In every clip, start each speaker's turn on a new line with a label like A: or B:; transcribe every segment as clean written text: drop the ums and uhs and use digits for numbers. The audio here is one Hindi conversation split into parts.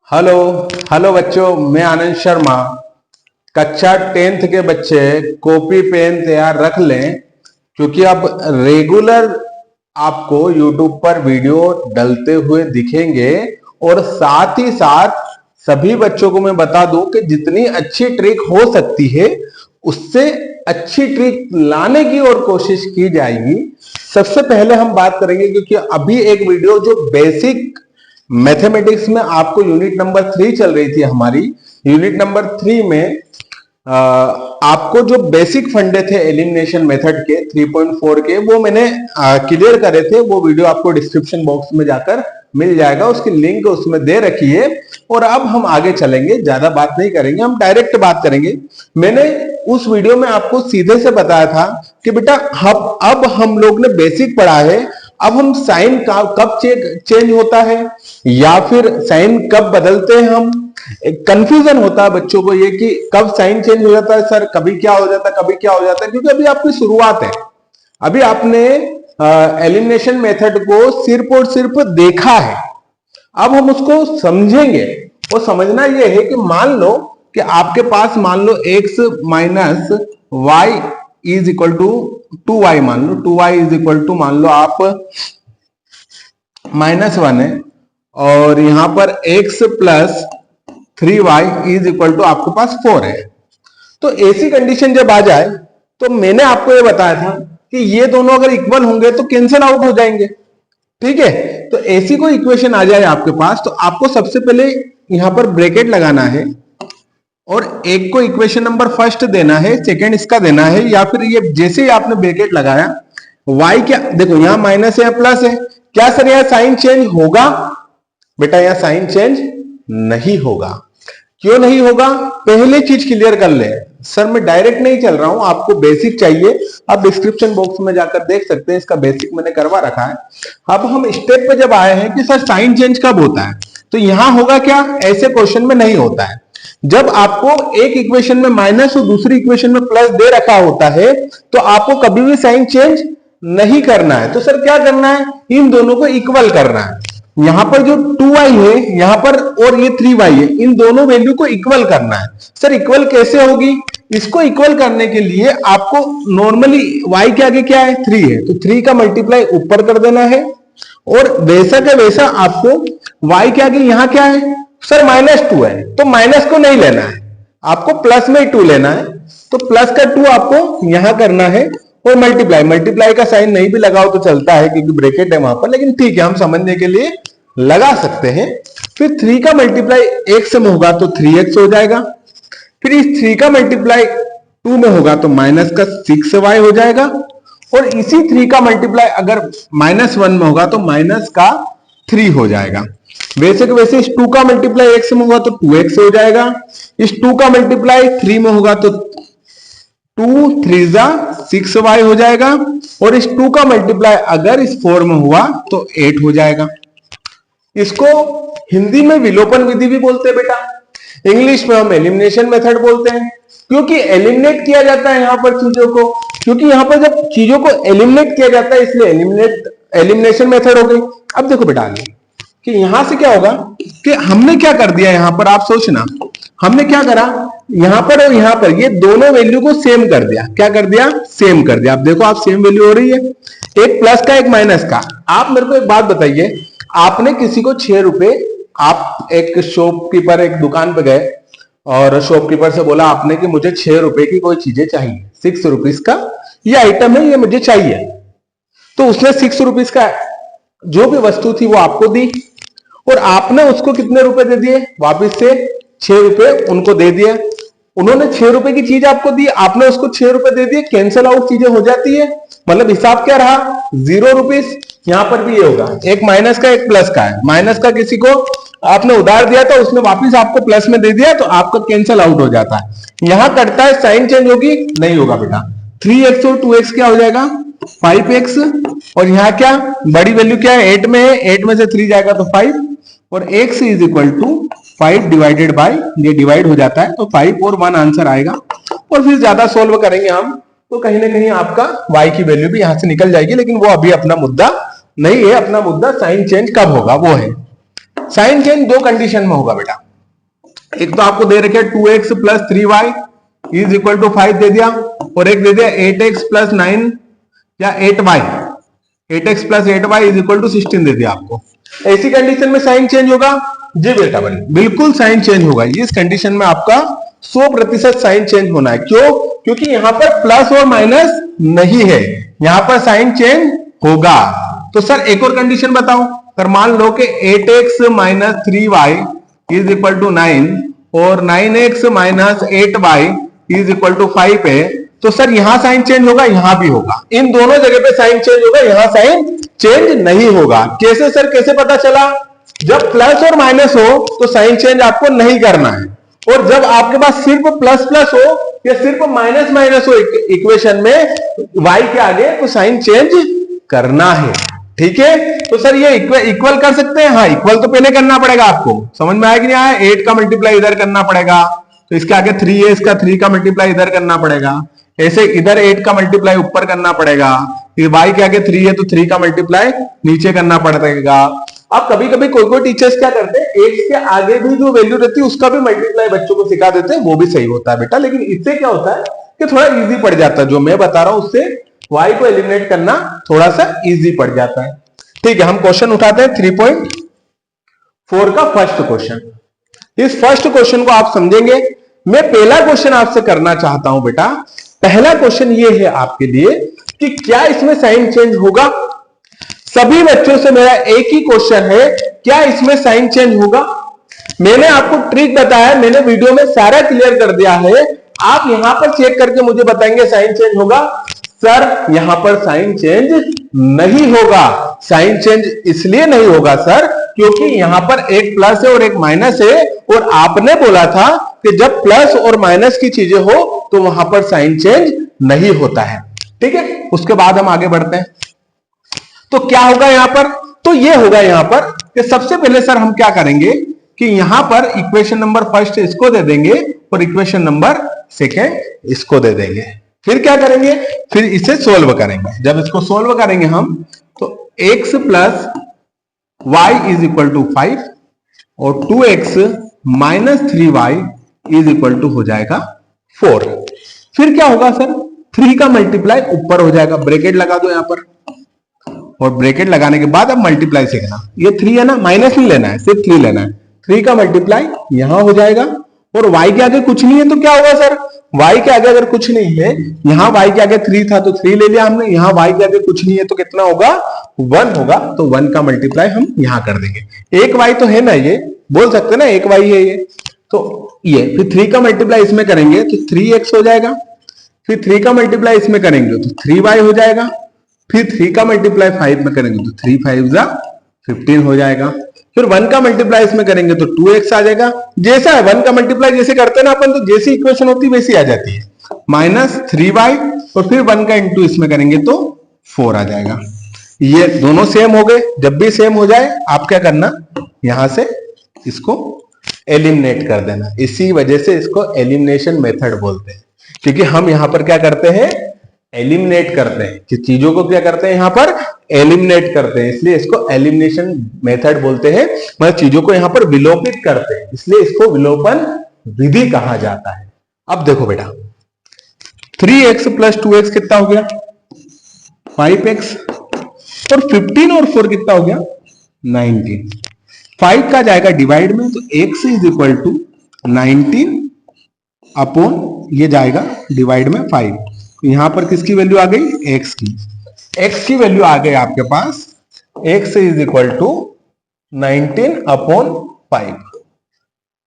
A: हेलो हेलो बच्चों, मैं आनंद शर्मा। कक्षा 10th के बच्चे कॉपी पेन तैयार रख लें, क्योंकि अब रेगुलर आपको YouTube पर वीडियो डलते हुए दिखेंगे। और साथ ही साथ सभी बच्चों को मैं बता दूं कि जितनी अच्छी ट्रिक हो सकती है उससे अच्छी ट्रिक लाने की और कोशिश की जाएगी। सबसे पहले हम बात करेंगे, क्योंकि अभी एक वीडियो जो बेसिक मैथमेटिक्स में आपको यूनिट नंबर 3 चल रही थी हमारी, यूनिट नंबर 3 में आपको जो बेसिक फंडे थे एलिमिनेशन मेथड के 3.4 के, वो मैंने क्लियर करे थे। वो वीडियो आपको डिस्क्रिप्शन बॉक्स में जाकर मिल जाएगा, उसकी लिंक उसमें दे रखी है। और अब हम आगे चलेंगे, ज्यादा बात नहीं करेंगे, हम डायरेक्ट बात करेंगे। मैंने उस वीडियो में आपको सीधे से बताया था कि बेटा अब हम लोग ने बेसिक पढ़ा है, अब हम साइन कब चेंज होता है या फिर साइन कब बदलते हैं। हम कंफ्यूजन होता है बच्चों को ये कि कब साइन चेंज हो जाता है, सर कभी क्या हो जाता है, कभी क्या हो जाता है, क्योंकि अभी आपकी शुरुआत है। अभी आपने एलिमिनेशन मेथड को सिर्फ और सिर्फ देखा है, अब हम उसको समझेंगे। और समझना यह है कि मान लो कि आपके पास मान लो x minus y is equal to 2y, मान लो 2y इज इक्वल टू मान लो आप -1 है, और यहां पर x plus 3y is equal to आपके पास 4 है। तो ऐसी कंडीशन जब आ जाए तो मैंने आपको ये बताया था कि ये दोनों अगर इक्वल होंगे तो कैंसिल आउट हो जाएंगे, ठीक है। तो ऐसी कोई इक्वेशन आ जाए आपके पास तो आपको सबसे पहले यहां पर ब्रैकेट लगाना है और एक को इक्वेशन नंबर फर्स्ट देना है, सेकंड इसका देना है, या फिर ये जैसे ही आपने ब्रैकेट लगाया y क्या, देखो यहां माइनस है या प्लस है, क्या सर यहां साइन चेंज होगा? बेटा यहां साइन चेंज नहीं होगा। क्यों नहीं होगा? पहले चीज क्लियर कर ले। सर मैं डायरेक्ट नहीं चल रहा हूं, आपको बेसिक चाहिए, आप डिस्क्रिप्शन बॉक्स में जाकर देख सकते हैं, इसका बेसिक मैंने करवा रखा है। अब हम स्टेप पे जब आए हैं कि सर साइन चेंज कब होता है, तो यहां होगा क्या, ऐसे क्वेश्चन में नहीं होता है। जब आपको एक इक्वेशन में माइनस और दूसरी इक्वेशन में प्लस दे रखा होता है तो आपको कभी भी साइन चेंज नहीं करना है। तो सर क्या करना है, इन दोनों को इक्वल करना है। यहां पर जो 2y है यहां पर और ये 3y है, इन दोनों वैल्यू को इक्वल करना है। सर इक्वल कैसे होगी? इसको इक्वल करने के लिए आपको नॉर्मली y के आगे क्या है, 3 है, तो 3 का मल्टीप्लाई ऊपर कर देना है, और वैसा का वैसा आपको y के आगे यहां क्या है, सर -2 है, तो माइनस को नहीं लेना है, आपको प्लस में 2 लेना है। तो प्लस का 2 आपको यहां करना है, और मल्टीप्लाई का साइन नहीं भी लगाओ तो चलता है क्योंकि ब्रैकेट है वहां पर, लेकिन ठीक है हम समझने के लिए लगा सकते हैं। फिर 3 का मल्टीप्लाई x में होगा तो 3x हो जाएगा, फिर इस 3 का मल्टीप्लाई 2 में होगा तो माइनस का 6y हो जाएगा, और इसी 3 का मल्टीप्लाई अगर -1 में होगा तो माइनस का 3 हो जाएगा। वैसे के वैसे इस 2 का मल्टीप्लाई x में होगा तो 2x हो जाएगा, इस 2 का मल्टीप्लाई 3 में होगा तो 2 3 6y हो जाएगा, और इस 2 का मल्टीप्लाई अगर इस 4 में हुआ तो 8 हो जाएगा। इसको हिंदी में विलोपन विधि भी बोलते हैं बेटा, इंग्लिश में हम एलिमिनेशन मेथड बोलते हैं, क्योंकि एलिमिनेट किया जाता है यहां पर चीजों को, क्योंकि यहां पर जब चीजों को एलिमिनेट किया जाता है इसलिए एलिमिनेशन मेथड हो गई। अब देखो बेटा कि यहां से क्या होगा कि हमने क्या कर दिया, यहां पर आप सोचना हमने क्या करा, यहां पर और यहां पर ये दोनों वैल्यू को सेम कर दिया। क्या कर दिया? सेम कर दिया। आप देखो आप सेम वैल्यू हो रही है, एक प्लस का एक माइनस का। आप मेरे को एक बात बताइए, आपने किसी को 6 रुपए, आप एक शॉपकीपर एक दुकान पे गए और शॉपकीपर से बोला आपने कि मुझे 6 रुपए की कोई चीजें चाहिए, 6 रुपीज का ये आइटम है, ये मुझे चाहिए। तो उसने 6 रुपीज का जो भी वस्तु थी वो आपको दी, और आपने उसको कितने रुपए दे दिए, वापिस से 6 रुपए उनको दे दिए। उन्होंने 6 रुपए की चीज आपको दी, आपने उसको 6 रुपए दे दिए, कैंसल आउट चीजें हो जाती है, मतलब हिसाब क्या रहा, 0 रुपीज। यहां पर भी ये होगा, एक माइनस का एक प्लस का है, माइनस का किसी को आपने उधार दिया तो उसने वापिस आपको प्लस में दे दिया तो आपका कैंसल आउट हो जाता है। यहां कटता है, साइन चेंज होगी नहीं होगा बेटा। 3x और 2x क्या हो जाएगा, 5x, और यहां क्या बड़ी वैल्यू क्या है, 8 में है, 8 में से 3 जाएगा तो 5, और x is equal to 5 divided by, ये डिवाइड हो जाता है तो 5 और 1 आंसर आएगा। और फिर ज्यादा सोल्व करेंगे हम तो कहीं ना कहीं आपका y की वैल्यू भी यहां से निकल जाएगी, लेकिन वो अभी अपना मुद्दा नहीं है। अपना मुद्दा साइन चेंज कब होगा वो है। साइन चेंज दो कंडीशन में होगा बेटा। एक तो आपको दे रखे 2x plus 3y is equal to 5 दे दिया, और एक दे दिया 8x प्लस 9 या 8x plus 8y is equal to 16 दे दिया आपको। ऐसी कंडीशन में साइन चेंज होगा? जी बेटा बिल्कुल साइन चेंज होगा। इस कंडीशन में आपका 100% साइन चेंज होना है। क्यों? क्योंकि यहां पर प्लस और माइनस नहीं है, यहां पर साइन चेंज होगा। तो सर एक और कंडीशन बताओ। सर मान लो कि 8x minus 3y is equal to 9 और 9x minus 8y is equal to 5 है, तो सर यहां साइन चेंज होगा, यहां भी होगा, इन दोनों जगह पे साइन चेंज होगा, यहां साइन चेंज नहीं होगा। कैसे सर, कैसे पता चला? जब प्लस और माइनस हो तो साइन चेंज आपको नहीं करना है, और जब आपके पास सिर्फ प्लस प्लस हो या सिर्फ माइनस माइनस हो इक्वेशन में y के आगे, तो साइन चेंज करना है। ठीक है, तो सर ये इक्वल कर सकते हैं? हाँ, इक्वल तो पहले करना पड़ेगा आपको। समझ में आया कि नहीं आया? 8 का मल्टीप्लाई इधर करना पड़ेगा, तो इसके आगे 3 है, इसका 3 का मल्टीप्लाई इधर करना पड़ेगा। ऐसे इधर 8 का मल्टीप्लाई ऊपर करना पड़ेगा, फिर y के आगे 3 है तो 3 का मल्टीप्लाई नीचे करना पड़ेगा। अब कभी कभी कोई टीचर्स क्या करते हैं, 8 के आगे भी जो वैल्यू रहती है उसका भी मल्टीप्लाई बच्चों को सिखा देते हैं, वो भी सही होता है बेटा। लेकिन इससे क्या होता है कि थोड़ा इजी पड़ जाता है, जो मैं बता रहा हूं उससे y को एलिमिनेट करना थोड़ा सा इजी पड़ जाता है। ठीक है, हम क्वेश्चन उठाते हैं 3.4 का फर्स्ट क्वेश्चन। इस फर्स्ट क्वेश्चन को आप समझेंगे। मैं पहला क्वेश्चन आपसे करना चाहता हूं बेटा। पहला क्वेश्चन ये है आपके लिए कि क्या इसमें साइन चेंज होगा? सभी बच्चों से मेरा एक ही क्वेश्चन है, क्या इसमें साइन चेंज होगा? मैंने आपको ट्रिक बताया, मैंने वीडियो में सारा क्लियर कर दिया है। आप यहां पर चेक करके मुझे बताएंगे साइन चेंज होगा? सर यहां पर साइन चेंज नहीं होगा। साइन चेंज इसलिए नहीं होगा सर क्योंकि यहां पर एक प्लस है और एक माइनस है, और आपने बोला था कि जब प्लस और माइनस की चीजें हो तो वहां पर साइन चेंज नहीं होता है। ठीक है, उसके बाद हम आगे बढ़ते हैं। तो क्या होगा यहां पर? तो ये होगा यहां पर कि सबसे पहले सर हम क्या करेंगे कि यहां पर इक्वेशन नंबर फर्स्ट इसको दे देंगे और इक्वेशन नंबर सेकेंड इसको दे देंगे। फिर क्या करेंगे? फिर इसे सोल्व करेंगे। जब इसको सोल्व करेंगे हम तो x plus y is equal to 5 और 2x minus 3y is equal to हो जाएगा 4। फिर क्या होगा सर? 3 का मल्टीप्लाई ऊपर हो जाएगा, ब्रैकेट लगा दो यहां पर, और ब्रैकेट लगाने के बाद अब मल्टीप्लाई सीखना। ये 3 है ना, माइनस नहीं लेना है, सिर्फ 3 लेना है। 3 का मल्टीप्लाई यहां हो जाएगा, और y के आगे कुछ नहीं है तो क्या होगा सर? y के आगे अगर कुछ नहीं है, यहां y के आगे 3 था तो 3 ले लिया हमने, यहां y के आगे कुछ नहीं है तो कितना होगा? 1 होगा, तो 1 का मल्टीप्लाई हम यहां कर देंगे। एक y तो है ना, ये बोल सकते ना एक y है ये, तो ये फिर 3 का मल्टीप्लाई इसमें करेंगे तो 3x हो जाएगा, फिर 3 का मल्टीप्लाई इसमें करेंगे तो 3y हो जाएगा, फिर 3 का मल्टीप्लाई 5 में करेंगे तो 3 5 15 हो जाएगा, फिर 1 का मल्टीप्लाई इसमें करेंगे तो 2x आ जाएगा। जैसा है 1 का मल्टीप्लाई जैसे करते हैं ना अपन, तो जैसी इक्वेशन होती है वैसी आ जाती है, माइनस 3y, और फिर 1 का इंटू इसमें करेंगे तो 4 आ जाएगा। ये दोनों सेम हो गए। जब भी सेम हो जाए आप क्या करना, यहां से इसको एलिमिनेट कर देना। इसी वजह से इसको एलिमिनेशन मेथड बोलते हैं, क्योंकि हम यहां पर क्या करते हैं? एलिमिनेट करते हैं, कि चीजों को क्या करते हैं यहां पर? एलिमिनेट करते हैं, इसलिए इसको एलिमिनेशन मेथड बोलते हैं। मतलब चीजों को यहां पर विलोपित करते हैं, इसलिए इसको विलोपन विधि कहा जाता है। अब देखो बेटा, 3x प्लस 2x कितना हो गया? 5x, और 15 और 4 कितना हो गया? 19। 5 का जाएगा डिवाइड में, तो x is equal to 19 upon ये जाएगा डिवाइड में 5। यहां पर किसकी वैल्यू आ गई? x की। x की वैल्यू आ गई आपके पास, x is equal to 19 upon 5।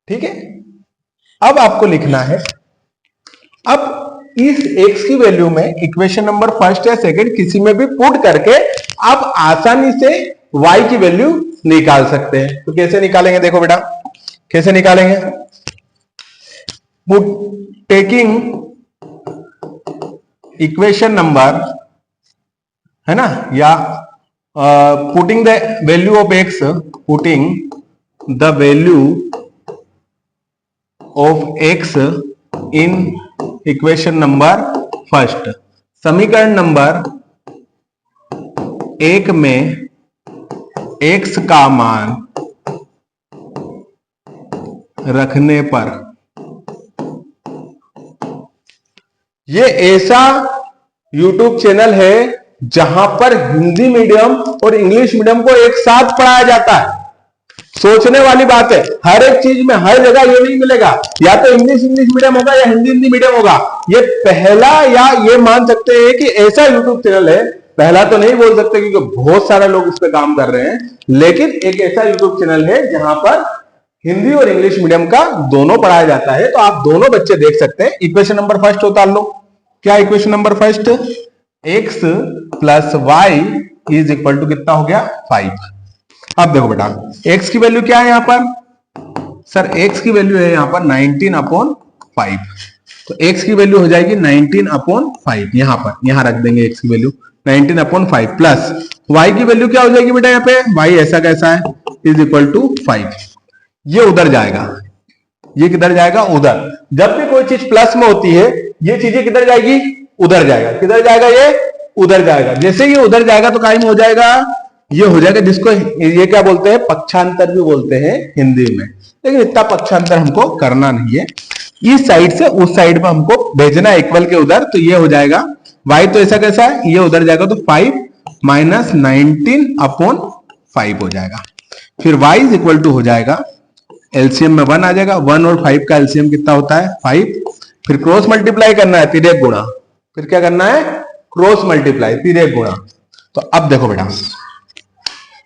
A: ठीक है, अब आपको लिखना है, अब इस x की वैल्यू में इक्वेशन नंबर फर्स्ट या सेकंड किसी में भी पुट करके आप आसानी से y की वैल्यू निकाल सकते हैं। तो कैसे निकालेंगे? देखो बेटा कैसे निकालेंगे। टेकिंग इक्वेशन नंबर है ना, या putting the value of x, putting the value of x in equation number first. समीकरण नंबर 1 में x का मान रखने पर ये ऐसा YouTube चैनल है जहां पर हिंदी मीडियम और इंग्लिश मीडियम को एक साथ पढ़ाया जाता है। सोचने वाली बात है, हर एक चीज में हर जगह ये नहीं मिलेगा, या तो इंग्लिश मीडियम होगा या हिंदी मीडियम होगा। ये पहला, या ये मान सकते हैं कि ऐसा यूट्यूब चैनल है, पहला तो नहीं बोल सकते क्योंकि बहुत सारे लोग इस पे काम कर रहे हैं, लेकिन एक ऐसा यूट्यूब चैनल है जहां पर हिंदी और इंग्लिश मीडियम का दोनों पढ़ाया जाता है। तो आप दोनों बच्चे देख सकते हैं। इक्वेशन नंबर फर्स्ट उतार लो। क्या equation number first? x plus y is equal to कितना हो गया? 5। अब देखो बेटा, x की वैल्यू क्या है यहां पर? सर x की वैल्यू है यहां पर 19/5। तो x की वैल्यू हो जाएगी 19/5। यहां रख देंगे x की वैल्यू 19/5 प्लस y की वैल्यू क्या हो जाएगी बेटा यहाँ पे? y ऐसा कैसा है इज इक्वल टू 5। ये उधर जाएगा, ये किधर जाएगा? उधर। जब भी कोई चीज प्लस में होती है, ये चीजें किधर जाएगी? उधर जाएगा। किधर जाएगा? ये उधर जाएगा। जैसे ये उधर जाएगा तो कायम हो जाएगा, ये हो जाएगा, जिसको ये क्या बोलते हैं? पक्षांतर भी बोलते हैं हिंदी में। लेकिन इतना पक्षांतर हमको करना नहीं है, इस साइड से उस साइड में हमको भेजना है इक्वल के उधर। तो ये हो जाएगा y तो ऐसा कैसा है, ये उधर जाएगा तो 5 माइनस 19/5 हो जाएगा। फिर y इज इक्वल टू हो जाएगा, एलसीएम में 1 आ जाएगा। 1 और 5 का एलसीएम कितना होता है? 5। फिर क्रॉस मल्टीप्लाई करना है, तिर्यक गुणा। फिर क्या करना है? क्रॉस मल्टीप्लाई, तिर्यक गुणा। तो अब देखो बेटा,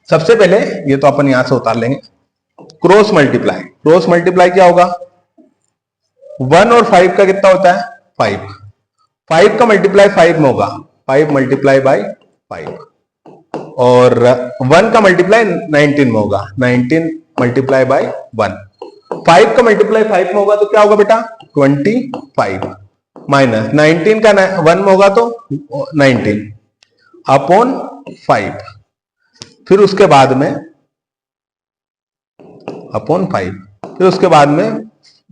A: सबसे पहले ये तो अपन यहां से उतार लेंगे, क्रॉस मल्टीप्लाई। क्रॉस मल्टीप्लाई क्या होगा? 1 और 5 का कितना होता है? 5। 5 का मल्टीप्लाई 5 में होगा, 5 मल्टीप्लाई बाई 5। और 1 का मल्टीप्लाई 19 में होगा, 19 मल्टीप्लाई बाई 1। 5 का मल्टीप्लाई 5 में होगा तो क्या होगा बेटा? 25 माइनस 19 का 1 में होगा तो 19 अपॉन 5। फिर उसके बाद में अपॉन 5। फिर उसके बाद में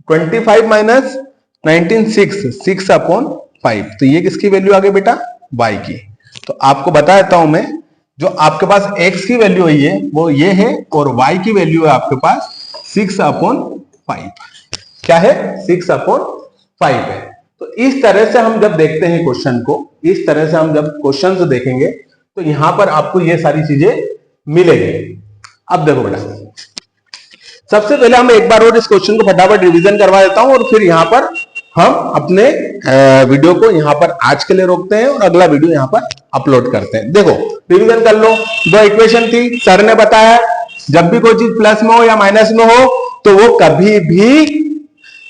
A: 25 माइनस 19 6 अपॉन 5। तो ये किसकी वैल्यू आ गई बेटा? y की। तो आपको बता देता हूं मैं, जो आपके पास x की वैल्यू है वो ये है, और y की वैल्यू है आपके पास 6/5। क्या है? 6/5 है। तो इस तरह से हम जब देखते हैं क्वेश्चन को, इस तरह से हम जब क्वेश्चन को देखेंगे तो यहां पर आपको ये सारी चीजें मिलेगी। अब देखो बेटा, सबसे पहले हम एक बार और इस क्वेश्चन को फटाफट रिवीजन करवा देता हूं, और फिर यहां पर हम अपने वीडियो को यहां पर आज के लिए रोकते हैं और अगला वीडियो यहां पर अपलोड करते हैं। देखो रिवीजन कर लो। दो इक्वेशन थी, सर ने बताया जब भी कोई चीज प्लस में हो या माइनस में हो तो वो कभी भी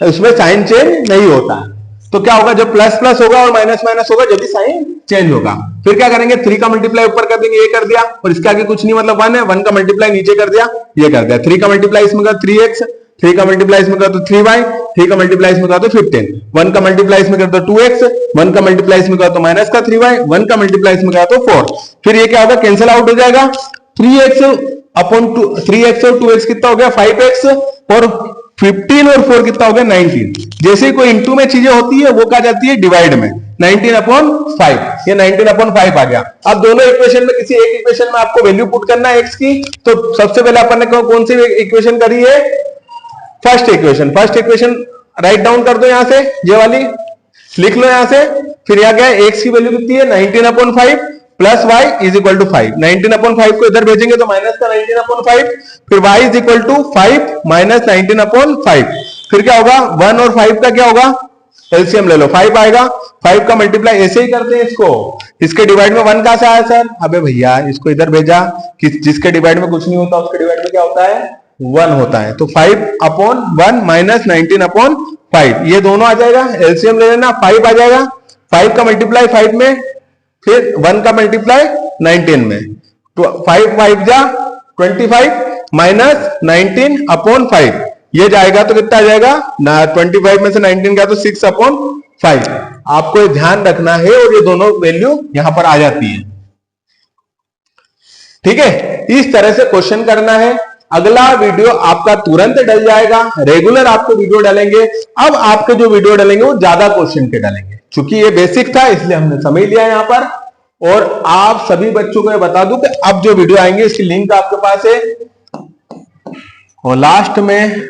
A: उसमें साइन चेंज नहीं होता। तो क्या होगा? जब प्लस प्लस होगा और माइनस माइनस होगा, जब भी साइन चेंज होगा। फिर क्या करेंगे? 3 का मल्टीप्लाई ऊपर कर देंगे, ये कर दिया, और इसके आगे कुछ नहीं, मतलब 1 है। 1 का मल्टीप्लाई नीचे कर दिया, ये कर दिया। 3 का मल्टीप्लाई इसमें कर 3x, 3 का मल्टीप्लाई इसमें कर तो 3y, 3 का मल्टीप्लाई इसमें कर तो 15, 1 का मल्टीप्लाई इसमें कर तो 2x, 1 का मल्टीप्लाई इसमें कर तो माइनस का 3y, 1 का मल्टीप्लाई इसमें कर तो 4। फिर ये क्या होगा? कैंसिल आउट हो जाएगा। 3x अपॉन 3x और 2x कितना हो गया? 5x, और 15 और 4 कितना हो गया? 19। जैसे कोई इंटू में चीजें होती है वो क्या जाती है? डिवाइड में। 19/5, ये 19/5 आ गया। अब दोनों इक्वेशन में किसी एक इक्वेशन में आपको वैल्यू पुट करना है x की। तो सबसे पहले अपन ने कौन सी इक्वेशन करी है? First equation. First equation write down कर दो, यहां से ये वाली लिख लो यहां से। फिर यहां क्या है? x की वैल्यू कितनी है? 19/5 plus y is equal to 5। 19/5 को इधर भेजेंगे तो माइनस का 19/5। फिर y is equal to 5 minus 19/5। फिर क्या होगा? 1 और 5 का क्या होगा? एलसीएम ले लो, 5 आएगा। 5 का मल्टीप्लाई ऐसे ही करते हैं इसको। इसके डिवाइड में 1 कहां से आया सर? अबे भैया इसको इधर भेजा कि जिसके डिवाइड में कुछ नहीं होता उसके डिवाइड में क्या होता है? 1 होता है। तो 5/1 माइनस 19/5, ये दोनों आ जाएगा। एलसीएम ले लेना, 5 आ जाएगा। 5 का मल्टीप्लाई 5 में, फिर 1 का मल्टीप्लाई 19 में। तो 5 5 जा 25 माइनस 19/5, ये जाएगा तो कितना आ जाएगा? 25 में से 19 गया तो 6/5। आपको ये ध्यान रखना है, और ये दोनों वैल्यू यहां पर आ जाती है। ठीक है, इस तरह से क्वेश्चन करना है। अगला वीडियो आपका तुरंत डल जाएगा। रेगुलर आपको वीडियो डालेंगे। अब आपके जो वीडियो डालेंगे वो ज्यादा क्वेश्चन के डालेंगे, क्योंकि ये बेसिक था इसलिए हमने समझ लिया यहां पर। और आप सभी बच्चों को बता दूं कि अब जो वीडियो आएंगे इसकी लिंक आपके पास है, और लास्ट में